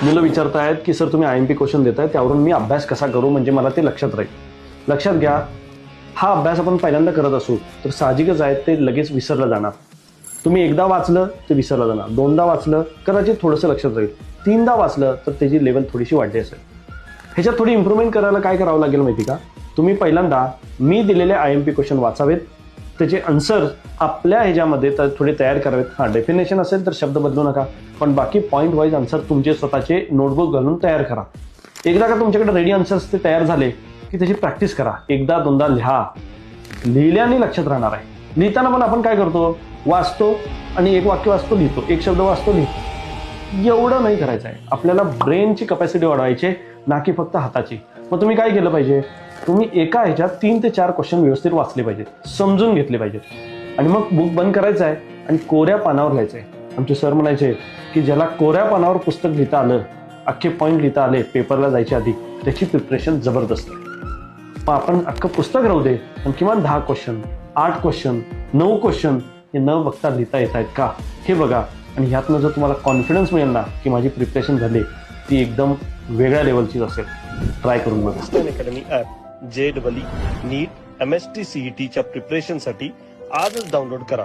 मुलं विचारतायत की सर तुम्ही IMP क्वेश्चन देताय त्यावरून मी अभ्यास कसा करू म्हणजे मला ते लक्षात राहील. लक्षात घ्या, हा अभ्यास आपण पहिल्यांदा करत असू तर साहजिकच आहे ते लगेच विसरलं जाणार. तुम्ही एकदा वाचलं ते विसरलं जाणार, दोनदा वाचलं कदाचित थोडंसं लक्षात राहील, तीनदा वाचलं तर त्याची लेवल थोडीशी वाढली असेल. ह्याच्यात थोडी इम्प्रूव्हमेंट करायला काय करावं लागेल माहिती का? तुम्ही पहिल्यांदा मी दिलेले IMP क्वेश्चन वाचावेत, त्याचे आन्सर आपल्या ह्याच्यामध्ये तर थोडे तयार करावेत. हां, डेफिनेशन असेल तर शब्द बदलू नका, पण बाकी पॉईंट वाईज आन्सर तुमचे स्वतःचे नोटबुक घालून तयार करा. एकदा का तुमच्याकडे रेडी आन्सर्स ते तयार झाले की त्याची प्रॅक्टिस करा. एकदा दोनदा लिहा, लिहिल्याने लक्षात राहणार आहे. लिहिताना पण आपण काय करतो, वाचतो आणि एक वाक्य वाचतो लिहितो, एक शब्द वाचतो लिहितो. एवढं नाही करायचं आहे. आपल्याला ब्रेनची कपॅसिटी वाढवायची, ना की फक्त हाताची. मग तुम्ही काय केलं पाहिजे, तुम्ही एका ह्याच्यात 3 ते 4 क्वेश्चन व्यवस्थित वाचले पाहिजेत, समजून घेतले पाहिजेत आणि मग बुक बंद करायचं आहे आणि कोऱ्या पानावर लिहायचं आहे. आमचे सर म्हणायचे की ज्याला कोऱ्या पानावर पुस्तक लिहिता आलं, अख्खे पॉईंट लिहिता आले पेपरला जायच्या आधी, त्याची प्रिपरेशन जबरदस्त आहे. मग आपण अख्खं पुस्तक राहू दे, पण किमान 10 क्वेश्चन, 8 क्वेश्चन, 9 क्वेश्चन हे न बघता लिहिता येत आहेत का हे बघा. आणि ह्यातनं जर तुम्हाला कॉन्फिडन्स मिळेल ना की माझी प्रिपरेशन झाली, ती एकदम वेगळ्या लेवलचीच असेल. ट्राय करून बघा. Academy app JEE, NEET, MST CET च्या प्रिपरेशनसाठी आजच डाउनलोड करा.